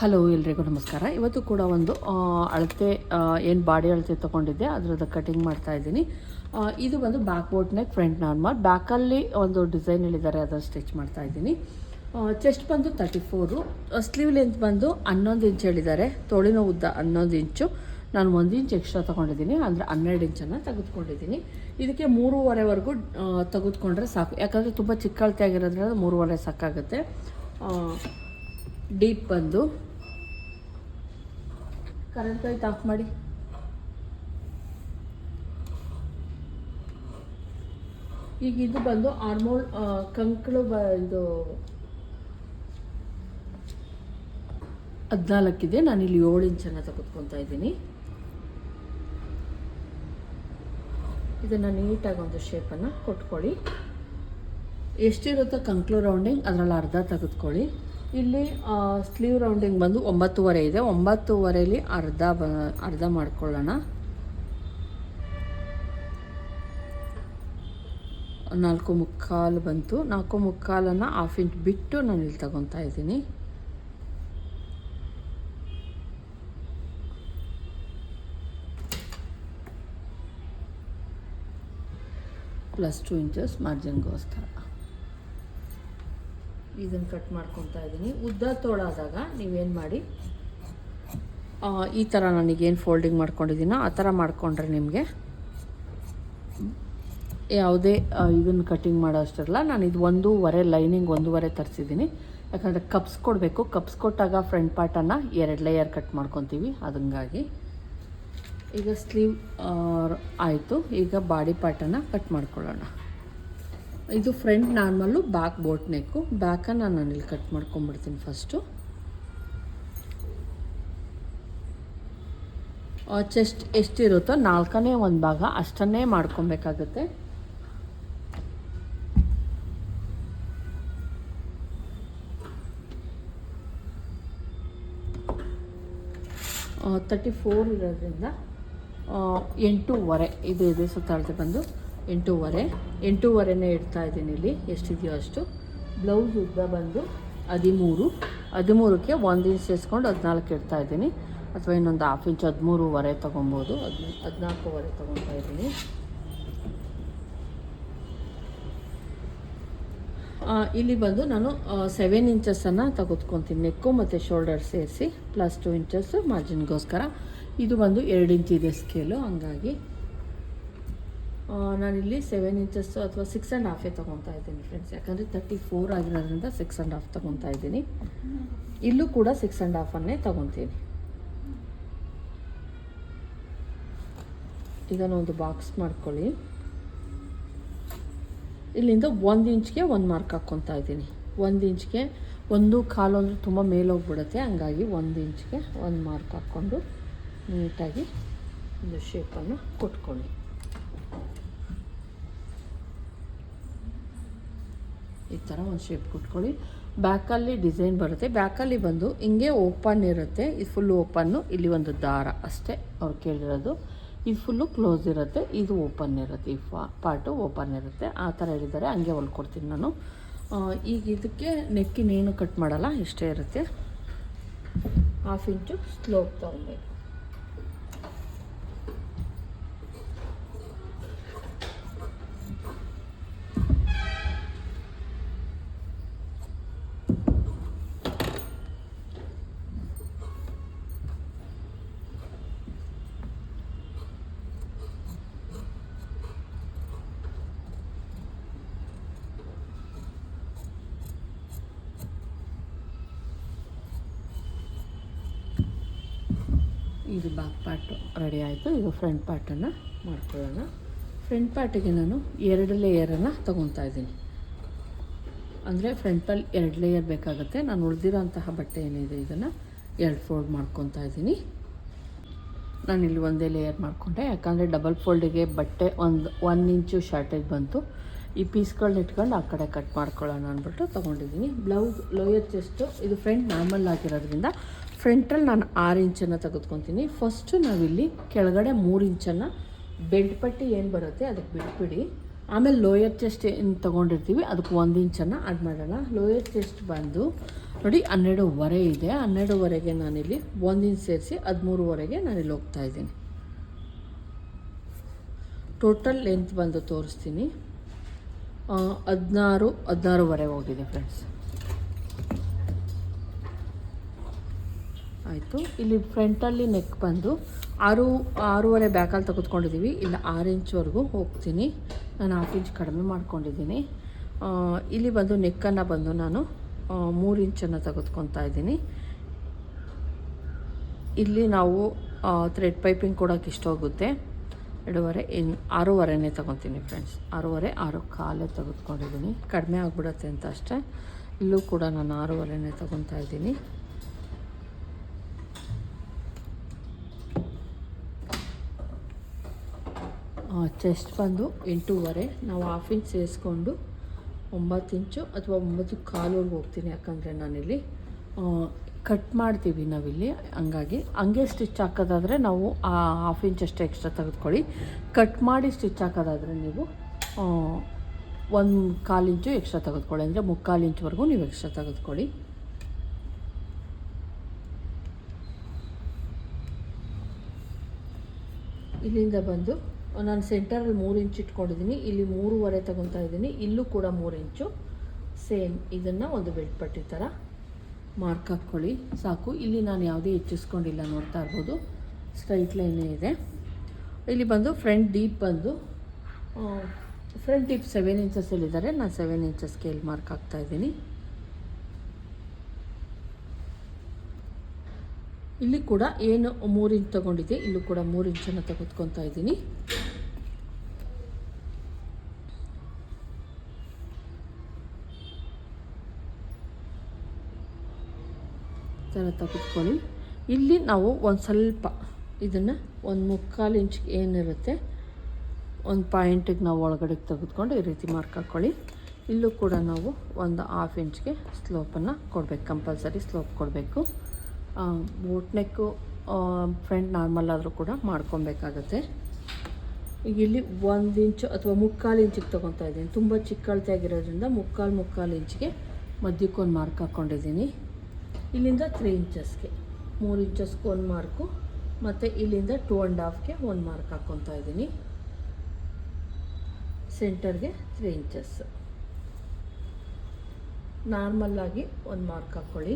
Hello ಎಲ್ರಿಗೂ ನಮಸ್ಕಾರ. ಇವತ್ತು ಕೂಡ ಒಂದು ಅಳತೆ ಏನು ಬಾಡಿ ಅಳತೆ ತೊಗೊಂಡಿದ್ದೆ ಅದರದ್ದು ಕಟಿಂಗ್ ಮಾಡ್ತಾ ಇದ್ದೀನಿ. ಇದು ಬಂದು back boat neck, front normal. ಬ್ಯಾಕಲ್ಲಿ ಒಂದು ಡಿಸೈನ್ ಹೇಳಿದ್ದಾರೆ, ಅದನ್ನು ಸ್ಟಿಚ್ ಮಾಡ್ತಾ ಇದ್ದೀನಿ. ಚೆಸ್ಟ್ ಬಂದು 34, ಸ್ಲೀವ್ ಲೆಂತ್ ಬಂದು 11 ಇಂಚ್ ಹೇಳಿದ್ದಾರೆ. ತೋಳಿನ ಉದ್ದ 11 ಇಂಚು, ನಾನು 1 ಇಂಚ್ ಎಕ್ಸ್ಟ್ರಾ ತೊಗೊಂಡಿದ್ದೀನಿ, ಅಂದರೆ 12 ಇಂಚನ್ನು ತೆಗೆದುಕೊಂಡಿದ್ದೀನಿ. ಇದಕ್ಕೆ 3.5ವರೆಗೂ ತೆಗೆದುಕೊಂಡ್ರೆ ಸಾಕು, ಯಾಕಂದರೆ ತುಂಬ ಚಿಕ್ಕ ಅಳತೆ ಆಗಿರೋದ್ರಿಂದ 3.5 ಸಾಕಾಗುತ್ತೆ. ಡೀಪ್ ಬಂದು ಕರೆಂಟ್ ಲೈಟ್ ಆಫ್ ಮಾಡಿ. ಈಗ ಇದು ಬಂದು ಆರ್ಮೋಲ್ ಕಂಕಳು ಇದು 14 ಇದೆ. ನಾನಿಲ್ಲಿ 7 ಇಂಚನ್ನು ತೆಗೆದುಕೊತಾ ಇದ್ದೀನಿ. ಇದನ್ನು ನೀಟಾಗಿ ಒಂದು ಶೇಪನ್ನು ಕೊಟ್ಕೊಳ್ಳಿ. ಎಷ್ಟಿರುತ್ತೋ ಕಂಕ್ಳು ರೌಂಡಿಂಗ್ ಅದರಲ್ಲಿ ಅರ್ಧ ತೆಗೆದುಕೊಳ್ಳಿ. ಇಲ್ಲಿ ಸ್ಲೀವ್ ರೌಂಡಿಂಗ್ ಬಂದು 9.5 ಇದೆ. 9.5ಲಿ ಅರ್ಧ ಮಾಡ್ಕೊಳ್ಳೋಣ. 4.25 ಬಂತು. 4.25 ಹಾಫ್ ಇಂಚ್ ಬಿಟ್ಟು ನಾನು ಇಲ್ಲಿ ತಗೊತಾ ಇದ್ದೀನಿ. +2 ಇಂಚಸ್ ಮಾರ್ಜಿನ್ಗೋಸ್ಕರ ಇದನ್ನು ಕಟ್ ಮಾಡ್ಕೊತಾ ಇದ್ದೀನಿ. ಉದ್ದ ತೋಳಾದಾಗ ನೀವೇನು ಮಾಡಿ, ಈ ಥರ ನನಗೇನು ಫೋಲ್ಡಿಂಗ್ ಮಾಡ್ಕೊಂಡಿದ್ದೀನೋ ಆ ಥರ ಮಾಡಿಕೊಂಡ್ರೆ ನಿಮಗೆ ಯಾವುದೇ ಇದನ್ನು ಕಟ್ಟಿಂಗ್ ಮಾಡೋ ಅಷ್ಟಿರಲ್ಲ. ನಾನು ಇದು 1.5 ಲೈನಿಂಗ್ 1.5 ತರಿಸಿದ್ದೀನಿ, ಯಾಕಂದರೆ ಕಪ್ಸ್ ಕೊಡಬೇಕು. ಕಪ್ಸ್ ಕೊಟ್ಟಾಗ ಫ್ರಂಟ್ ಪಾರ್ಟನ್ನು 2 ಲೇಯರ್ ಕಟ್ ಮಾಡ್ಕೊತೀವಿ, ಅದಂಗಾಗಿ. ಈಗ ಸ್ಲೀವ್ ಆಯಿತು. ಈಗ ಬಾಡಿ ಪಾರ್ಟನ್ನು ಕಟ್ ಮಾಡ್ಕೊಳ್ಳೋಣ. ಇದು front normal, back boat neck. ಬ್ಯಾಕನ್ನು ನಾನಿಲ್ಲಿ ಕಟ್ ಮಾಡ್ಕೊಂಬಿಡ್ತೀನಿ ಫಸ್ಟು. ಚೆಸ್ಟ್ ಎಷ್ಟಿರುತ್ತೋ 4ನೇ ಒಂದು ಭಾಗ ಅಷ್ಟನ್ನೇ ಮಾಡ್ಕೊಬೇಕಾಗುತ್ತೆ. ಆ 34 ಇರೋದ್ರಿಂದ 8.5 ಇದು ಇದೆ. ಸುತ್ತಾಳತೆ ಬಂದು 8.5ನೇ ಇಡ್ತಾ ಇದ್ದೀನಿ. ಇಲ್ಲಿ ಎಷ್ಟಿದೆಯೋ ಅಷ್ಟು. ಬ್ಲೌಸ್ ಉದ್ದ ಬಂದು 13ಕ್ಕೆ 1 ಇಂಚ್ ಸೇರಿಸ್ಕೊಂಡು 14 ಇಡ್ತಾ ಇದ್ದೀನಿ, ಅಥವಾ ಇನ್ನೊಂದು ಹಾಫ್ ಇಂಚ್ 13.5 ತೊಗೊಬೋದು. 14.5 ತೊಗೊತಾ ಇದ್ದೀನಿ. ಇಲ್ಲಿ ಬಂದು ನಾನು 7 ಇಂಚಸ್ಸನ್ನು ತೆಗೆದುಕೊತೀನಿ, ನೆಕ್ಕು ಮತ್ತು ಶೋಲ್ಡರ್ ಸೇರಿಸಿ, +2 ಇಂಚಸ್ಸು ಮಾರ್ಜಿನ್ಗೋಸ್ಕರ. ಇದು ಬಂದು 2 ಇಂಚ್ ಇದೆ ಸ್ಕೇಲು, ಹಂಗಾಗಿ ನಾನಿಲ್ಲಿ 7 ಇಂಚಸ್ಸು ಅಥವಾ 6.5 ತೊಗೊತಾ ಇದ್ದೀನಿ ಫ್ರೆಂಡ್ಸ್, ಯಾಕಂದರೆ 34 ಆಗಿರೋದ್ರಿಂದ 6.5 ತೊಗೊತಾ ಇದ್ದೀನಿ. ಇಲ್ಲೂ ಕೂಡ 6.5 ತೊಗೊತೀನಿ. ಇದನ್ನು ಒಂದು ಬಾಕ್ಸ್ ಮಾಡ್ಕೊಳ್ಳಿ. ಇಲ್ಲಿಂದ 1 ಇಂಚ್ಗೆ 1 ಮಾರ್ಕ್ ಹಾಕ್ಕೊತಾ ಇದ್ದೀನಿ. 1 ಇಂಚ್ಗೆ 1.25 ಅಂದರೆ ತುಂಬ ಮೇಲೋಗ್ಬಿಡುತ್ತೆ, ಹಂಗಾಗಿ 1 ಇಂಚ್ಗೆ 1 ಮಾರ್ಕ್ ಹಾಕ್ಕೊಂಡು ನೀಟಾಗಿ ಒಂದು ಶೇಪನ್ನು ಕೊಟ್ಕೊಳ್ಳಿ. ಈ ಥರ ಒಂದು ಶೇಪ್ ಕೊಟ್ಕೊಳ್ಳಿ. ಬ್ಯಾಕಲ್ಲಿ ಡಿಸೈನ್ ಬರುತ್ತೆ. ಬ್ಯಾಕಲ್ಲಿ ಬಂದು ಹಿಂಗೆ ಓಪನ್ ಇರುತ್ತೆ, ಇದು ಫುಲ್ಲು ಓಪನ್ನು. ಇಲ್ಲಿ ಒಂದು ದಾರ ಅಷ್ಟೇ ಅವ್ರು ಕೇಳಿರೋದು. ಇದು ಫುಲ್ಲು ಕ್ಲೋಸ್ ಇರುತ್ತೆ, ಇದು ಓಪನ್ ಇರುತ್ತೆ. ಈ ಪಾರ್ಟು ಓಪನ್ ಇರುತ್ತೆ, ಆ ಥರ ಹೇಳಿದ್ದಾರೆ, ಹಂಗೆ ಹೊಲ್ಕೊಡ್ತೀನಿ ನಾನು. ಈಗ ಇದಕ್ಕೆ ನೆಕ್ಕಿನೇನು ಕಟ್ ಮಾಡಲ್ಲ, ಇಷ್ಟೇ ಇರುತ್ತೆ. ಹಾಫ್ ಇಂಚು ಸ್ಲೋಪ್ ತೊಗೊಬೇಕು. ಇದು ಬ್ಯಾಕ್ ಪಾರ್ಟು ರೆಡಿ ಆಯಿತು. ಈಗ ಫ್ರಂಟ್ ಪಾರ್ಟನ್ನು ಮಾಡ್ಕೊಳ್ಳೋಣ. ಫ್ರಂಟ್ ಪಾರ್ಟಿಗೆ ನಾನು 2 ಲೇಯರನ್ನು ತೊಗೊತಾ ಇದ್ದೀನಿ, ಅಂದರೆ ಫ್ರಂಟಲ್ಲಿ 2 ಲೇಯರ್ ಬೇಕಾಗುತ್ತೆ. ನಾನು ಉಳಿದಿರೋಂತಹ ಬಟ್ಟೆ ಏನಿದೆ ಇದನ್ನು 2 ಫೋಲ್ಡ್ ಮಾಡ್ಕೊತಾ ಇದ್ದೀನಿ. ನಾನಿಲ್ಲಿ ಒಂದೇ ಲೇಯರ್ ಮಾಡಿಕೊಂಡೆ, ಯಾಕಂದರೆ ಡಬಲ್ ಫೋಲ್ಡಿಗೆ ಬಟ್ಟೆ 1 ಇಂಚು ಶಾರ್ಟೇಜ್ ಬಂತು. ಈ ಪೀಸ್ಗಳನ್ನ ಇಟ್ಕೊಂಡು ಆ ಕಡೆ ಕಟ್ ಮಾಡ್ಕೊಳ್ಳೋಣ ಅಂದ್ಬಿಟ್ಟು ತೊಗೊಂಡಿದ್ದೀನಿ. ಬ್ಲೌಸ್ ಲೋಯರ್ ಚೆಸ್ಟು, ಇದು ಫ್ರಂಟ್ ನಾರ್ಮಲ್ ಆಗಿರೋದ್ರಿಂದ ಫ್ರಂಟಲ್ಲಿ ನಾನು 6 ಇಂಚನ್ನು ತೆಗೆದುಕೊತೀನಿ. ಫಸ್ಟು ನಾವಿಲ್ಲಿ ಕೆಳಗಡೆ 3 ಇಂಚನ್ನು ಬೆಲ್ಟ್ ಪಟ್ಟಿ ಏನು ಬರುತ್ತೆ ಅದಕ್ಕೆ ಬಿಟ್ಬಿಡಿ. ಆಮೇಲೆ ಲೋಯರ್ ಚೆಸ್ಟ್ ಏನು ತೊಗೊಂಡಿರ್ತೀವಿ ಅದಕ್ಕೆ 1 ಇಂಚನ್ನು ಆ್ಯಡ್ ಮಾಡೋಣ. ಲೋಯರ್ ಚೆಸ್ಟ್ ಬಂದು ನೋಡಿ 12.5 ಇದೆ. 12.5ಗೆ ನಾನಿಲ್ಲಿ 1 ಇಂಚ್ ಸೇರಿಸಿ 13.5ಗೆ ನಾನಿಲ್ಲಿ ಹೋಗ್ತಾಯಿದ್ದೀನಿ. ಟೋಟಲ್ ಲೆಂತ್ ಬಂದು ತೋರಿಸ್ತೀನಿ. 16.5 ಹೋಗಿದೆ ಫ್ರೆಂಡ್ಸ್. ಆಯಿತು. ಇಲ್ಲಿ ಫ್ರಂಟಲ್ಲಿ ನೆಕ್ ಬಂದು 6.5 ಬ್ಯಾಕಲ್ಲಿ ತೆಗೆದುಕೊಂಡಿದ್ದೀವಿ. ಇಲ್ಲ 6 ಇಂಚ್ವರೆಗೂ ಹೋಗ್ತೀನಿ. ನಾನು 1/2 ಇಂಚ್ ಕಡಿಮೆ ಮಾಡ್ಕೊಂಡಿದ್ದೀನಿ. ಇಲ್ಲಿ ಬಂದು ನೆಕ್ಕನ್ನು ಬಂದು ನಾನು 3 ಇಂಚನ್ನು ತೆಗೆದುಕೊತಾ ಇದ್ದೀನಿ. ಇಲ್ಲಿ ನಾವು ಥ್ರೆಡ್ ಪೈಪಿಂಗ್ ಕೊಡೋಕೆ ಇಷ್ಟೋಗುತ್ತೆ. 2.5 6.5ನೇ ತೊಗೊತೀನಿ ಫ್ರೆಂಡ್ಸ್. 6.5 6.25 ತೆಗೆದುಕೊಂಡಿದ್ದೀನಿ. ಕಡಿಮೆ ಆಗಿಬಿಡತ್ತೆ ಅಂತ ಅಷ್ಟೇ. ಇಲ್ಲೂ ಕೂಡ ನಾನು 6.5ನೇ ತೊಗೊತಾ ಇದ್ದೀನಿ. ಚೆಸ್ಟ್ ಬಂದು 8.5. ನಾವು 1/2 ಇಂಚ್ ಸೇರಿಸ್ಕೊಂಡು 9 ಇಂಚು ಅಥವಾ 9.25 ಹೋಗ್ತೀನಿ. ಯಾಕಂದರೆ ನಾನಿಲ್ಲಿ ಕಟ್ ಮಾಡ್ತೀವಿ ನಾವಿಲ್ಲಿ, ಹಂಗೆ ಸ್ಟಿಚ್ ಹಾಕೋದಾದರೆ ನಾವು 1/2 ಇಂಚ್ ಅಷ್ಟೇ ಎಕ್ಸ್ಟ್ರಾ ತೆಗೆದುಕೊಳ್ಳಿ. ಕಟ್ ಮಾಡಿ ಸ್ಟಿಚ್ ಹಾಕೋದಾದರೆ ನೀವು 1/4 ಇಂಚು ಎಕ್ಸ್ಟ್ರಾ ತೆಗೆದುಕೊಳ್ಳಿ. ಅಂದರೆ 3/4 ಇಂಚ್ವರೆಗೂ ನೀವು ಎಕ್ಸ್ಟ್ರಾ ತೆಗೆದುಕೊಳ್ಳಿ. ಇಲ್ಲಿಂದ ಬಂದು ನಾನು ಸೆಂಟರಲ್ಲಿ 3 ಇಂಚ್ ಇಟ್ಕೊಂಡಿದ್ದೀನಿ. ಇಲ್ಲಿ 3.5 ತೊಗೊತಾ ಇದ್ದೀನಿ. ಇಲ್ಲೂ ಕೂಡ 3 ಇಂಚು ಸೇಮ್. ಇದನ್ನು ಒಂದು ಬೆಲ್ಟ್ ಪಟ್ಟಿ ಥರ ಮಾರ್ಕ್ ಹಾಕ್ಕೊಳ್ಳಿ ಸಾಕು. ಇಲ್ಲಿ ನಾನು ಯಾವುದೇ ಹೆಚ್ಚಿಸ್ಕೊಂಡಿಲ್ಲ, ನೋಡ್ತಾ ಇರ್ಬೋದು ಸ್ಟ್ರೈಟ್ ಲೈನೇ ಇದೆ. ಇಲ್ಲಿ ಬಂದು ಫ್ರಂಟ್ ಡೀಪ್ ಬಂದು ಫ್ರಂಟ್ ಡೀಪ್ 7 ಇಂಚಸ್ಸಲ್ಲಿದ್ದಾರೆ. ನಾನು 7 ಇಂಚಸ್ ಸ್ಕೇಲ್ ಮಾರ್ಕ್ ಹಾಕ್ತಾಯಿದ್ದೀನಿ. ಇಲ್ಲಿ ಕೂಡ ಏನು 3 ಇಂಚ್ ತೊಗೊಂಡಿದ್ದೆ, ಇಲ್ಲೂ ಕೂಡ 3 ಇಂಚನ್ನು ತೆಗೆದುಕೊತಾ ಇದ್ದೀನಿ. ಥರ ತೆಗೆದುಕೊಳ್ಳಿ. ಇಲ್ಲಿ ನಾವು ಒಂದು ಸ್ವಲ್ಪ ಇದನ್ನು 1/4 ಇಂಚ್ ಏನಿರುತ್ತೆ ಒಂದು ಪಾಯಿಂಟಿಗೆ ನಾವು ಒಳಗಡೆಗೆ ತೆಗೆದುಕೊಂಡು ಈ ರೀತಿ ಮಾರ್ಕ್ ಹಾಕ್ಕೊಳ್ಳಿ. ಇಲ್ಲೂ ಕೂಡ ನಾವು ಒಂದು 1/2 ಇಂಚ್ಗೆ ಸ್ಲೋಪನ್ನು ಕೊಡಬೇಕು. ಕಂಪಲ್ಸರಿ ಸ್ಲೋಪ್ ಕೊಡಬೇಕು. ಬೋಟ್ ನೆಕ್ಕು ಫ್ರಂಟ್ ನಾರ್ಮಲ್ ಆದರೂ ಕೂಡ ಮಾಡ್ಕೊಬೇಕಾಗತ್ತೆ. ಈಗ ಇಲ್ಲಿ 1 ಇಂಚು ಅಥವಾ 3/4 ಇಂಚಿಗೆ ತೊಗೊತಾ ಇದ್ದೀನಿ. ತುಂಬ ಚಿಕ್ಕ ಅಳತೆ ಆಗಿರೋದ್ರಿಂದ 3/4 ಇಂಚಿಗೆ ಮಧ್ಯಕ್ಕೊಂದು ಮಾರ್ಕ್ ಹಾಕ್ಕೊಂಡಿದ್ದೀನಿ. ಇಲ್ಲಿಂದ 3 ಇಂಚಸ್ಗೆ 3 ಇಂಚಸ್ಗೆ ಒಂದು ಮಾರ್ಕು, ಮತ್ತು ಇಲ್ಲಿಂದ 2.5ಗೆ ಒಂದು ಮಾರ್ಕ್ ಹಾಕ್ಕೊತಾ ಇದ್ದೀನಿ. ಸೆಂಟರ್ಗೆ 3 ಇಂಚಸ್ ನಾರ್ಮಲ್ಲಾಗಿ ಒಂದು ಮಾರ್ಕ್ ಹಾಕ್ಕೊಳ್ಳಿ.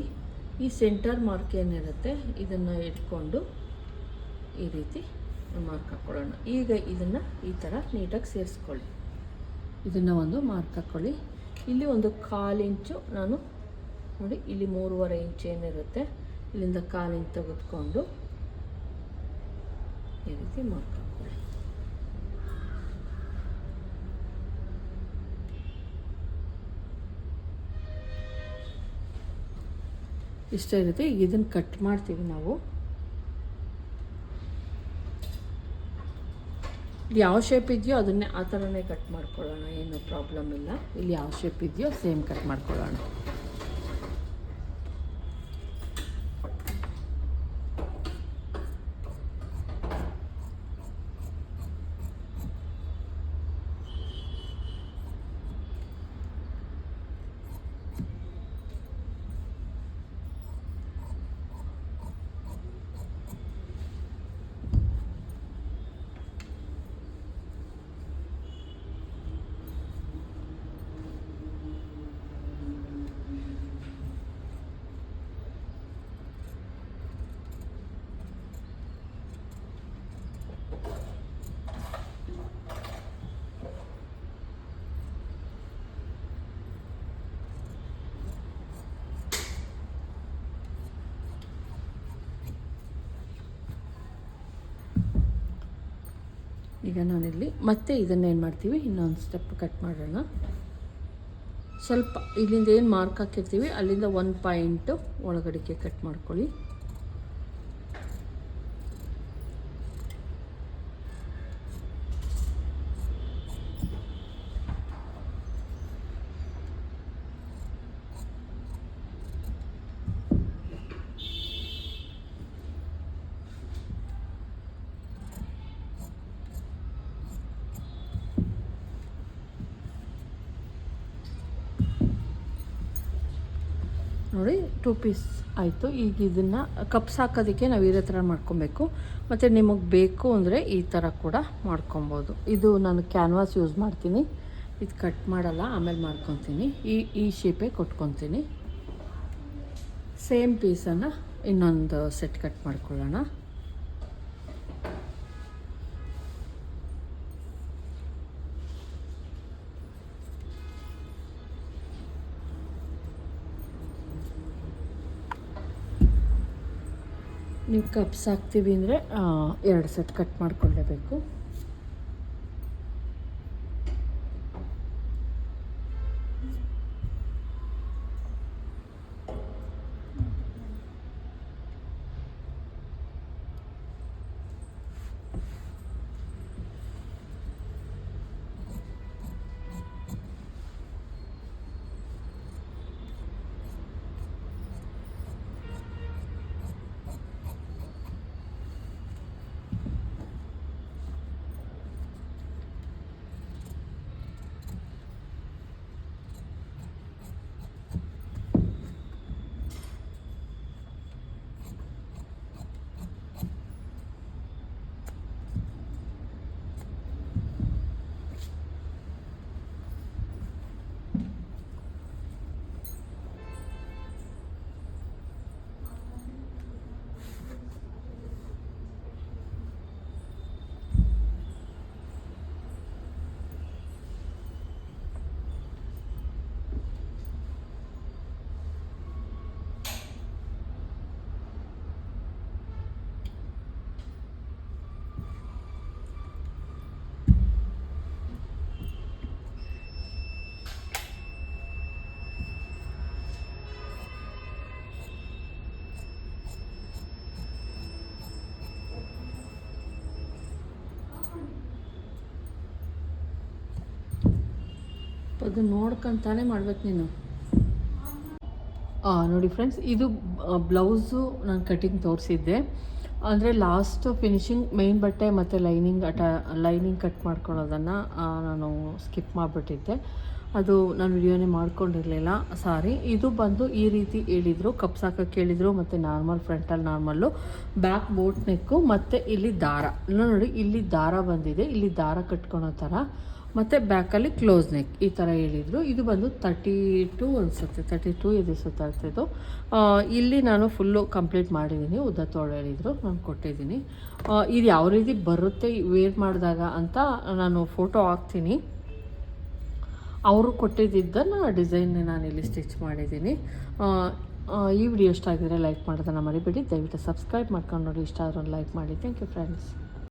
ಈ ಸೆಂಟರ್ ಮಾರ್ಕ್ ಏನಿರುತ್ತೆ ಇದನ್ನು ಇಟ್ಕೊಂಡು ಈ ರೀತಿ ಮಾರ್ಕ್ ಹಾಕ್ಕೊಳ್ಳೋಣ. ಈಗ ಇದನ್ನು ಈ ಥರ ನೀಟಾಗಿ ಸೇರಿಸ್ಕೊಳ್ಳಿ. ಇದನ್ನು ಒಂದು ಮಾರ್ಕ್ ಹಾಕ್ಕೊಳ್ಳಿ. ಇಲ್ಲಿ ಒಂದು 1/4 ಇಂಚು ನಾನು ನೋಡಿ, ಇಲ್ಲಿ 3.5 ಇಂಚ್ ಏನಿರುತ್ತೆ ಇಲ್ಲಿಂದ 1/4 ಇಂಚ್ ತೆಗೆದುಕೊಂಡು ಈ ರೀತಿ ಮಾರ್ಕ್ ಹಾಕ್ಕೊಳ್ಳಿ. ಇಷ್ಟೇ ಇರುತ್ತೆ. ಈಗ ಇದನ್ನು ಕಟ್ ಮಾಡ್ತೀವಿ ನಾವು. ಯಾವ ಶೇಪ್ ಇದೆಯೋ ಅದನ್ನೇ ಆ ಥರನೇ ಕಟ್ ಮಾಡ್ಕೊಳ್ಳೋಣ, ಏನೂ ಪ್ರಾಬ್ಲಮ್ ಇಲ್ಲ. ಇಲ್ಲಿ ಯಾವ ಶೇಪ್ ಇದೆಯೋ ಸೇಮ್ ಕಟ್ ಮಾಡ್ಕೊಳ್ಳೋಣ. ಈಗ ನಾನಿಲ್ಲಿ ಮತ್ತೆ ಇದನ್ನೇನು ಮಾಡ್ತೀವಿ, ಇನ್ನೊಂದು ಸ್ಟೆಪ್ ಕಟ್ ಮಾಡೋಣ. ಸ್ವಲ್ಪ ಇಲ್ಲಿಂದ ಏನು ಮಾರ್ಕ್ ಹಾಕಿರ್ತೀವಿ ಅಲ್ಲಿಂದ 1 ಪಾಯಿಂಟು ಒಳಗಡೆಗೆ ಕಟ್ ಮಾಡ್ಕೊಳ್ಳಿ. ನೋಡಿ 2 ಪೀಸ್ ಆಯಿತು. ಈಗ ಇದನ್ನು ಕಪ್ಸ್ ಹಾಕೋದಕ್ಕೆ ನಾವು ಇದೇ ಥರ ಮಾಡ್ಕೊಬೇಕು. ಮತ್ತು ನಿಮಗೆ ಬೇಕು ಅಂದರೆ ಈ ಥರ ಕೂಡ ಮಾಡ್ಕೊಬೋದು. ಇದು ನಾನು ಕ್ಯಾನ್ವಾಸ್ ಯೂಸ್ ಮಾಡ್ತೀನಿ, ಇದು ಕಟ್ ಮಾಡಲ್ಲ, ಆಮೇಲೆ ಮಾಡ್ಕೊತೀನಿ. ಈ ಶೇಪೇ ಕೊಟ್ಕೊತೀನಿ. ಸೇಮ್ ಪೀಸನ್ನು ಇನ್ನೊಂದು ಸೆಟ್ ಕಟ್ ಮಾಡ್ಕೊಳ್ಳೋಣ. ನೀವು ಕಪ್ಸ್ ಹಾಕ್ತೀವಿ ಅಂದರೆ 2 ಸೆಟ್ ಕಟ್ ಮಾಡಿಕೊಳ್ಳೇಬೇಕು. ಅದು ನೋಡ್ಕೊಂತಾನೆ ಮಾಡ್ಬೇಕು ನೀನು. ನೋಡಿ ಫ್ರೆಂಡ್ಸ್, ಇದು ಬ್ಲೌಸು ನಾನು ಕಟಿಂಗ್ ತೋರಿಸಿದ್ದೆ. ಅಂದರೆ ಲಾಸ್ಟ್ ಫಿನಿಶಿಂಗ್ ಮೇನ್ ಬಟ್ಟೆ ಮತ್ತು ಲೈನಿಂಗ್ ಕಟ್ ಮಾಡ್ಕೊಳ್ಳೋದನ್ನು ನಾನು ಸ್ಕಿಪ್ ಮಾಡಿಬಿಟ್ಟಿದ್ದೆ. ಅದು ನಾನು ವಿಡಿಯೋನೇ ಮಾಡ್ಕೊಂಡಿರಲಿಲ್ಲ, ಸಾರಿ. ಇದು ಬಂದು ಈ ರೀತಿ ಹೇಳಿದರು, ಕಪ್ಸ್ ಹಾಕೋಕ್ಕೆ ಹೇಳಿದರು. ಮತ್ತು ನಾರ್ಮಲ್ ಫ್ರಂಟಲ್ಲಿ ನಾರ್ಮಲ್ಲು, ಬ್ಯಾಕ್ ಬೋಟ್ ನೆಕ್ಕು, ಮತ್ತು ಇಲ್ಲಿ ದಾರ ನೋಡಿ, ಇಲ್ಲಿ ದಾರ ಬಂದಿದೆ, ಇಲ್ಲಿ ದಾರ ಕಟ್ಕೊಳೋ ಥರ, ಮತ್ತು ಬ್ಯಾಕಲ್ಲಿ ಕ್ಲೋಸ್ ನೆಕ್ ಈ ಥರ ಹೇಳಿದರು. ಇದು ಬಂದು 32 ಅನಿಸುತ್ತೆ, 32 ಇದು ಸುತ್ತಾಗ್ತಿದ್ದು. ಇಲ್ಲಿ ನಾನು ಫುಲ್ಲು ಕಂಪ್ಲೀಟ್ ಮಾಡಿದ್ದೀನಿ. ಉದ್ದ ತೋಳು ಹೇಳಿದರು, ನಾನು ಕೊಟ್ಟಿದ್ದೀನಿ. ಇದು ಯಾವ ರೀತಿ ಬರುತ್ತೆ ವೇರ್ ಮಾಡಿದಾಗ ಅಂತ ನಾನು ಫೋಟೋ ಹಾಕ್ತೀನಿ. ಅವರು ಕೊಟ್ಟಿದ್ದನ್ನು ಡಿಸೈನ್ ನಾನು ಇಲ್ಲಿ ಸ್ಟಿಚ್ ಮಾಡಿದ್ದೀನಿ. ಈ ವಿಡಿಯೋ ಇಷ್ಟ ಆಗಿದ್ರೆ ಲೈಕ್ ಮಾಡೋದನ್ನು ಮರಿಬೇಡಿ. ದಯವಿಟ್ಟು ಸಬ್ಸ್ಕ್ರೈಬ್ ಮಾಡ್ಕೊಂಡು ನೋಡಿ. ಇಷ್ಟ ಆದ್ರೂ ಲೈಕ್ ಮಾಡಿ. Thank you friends.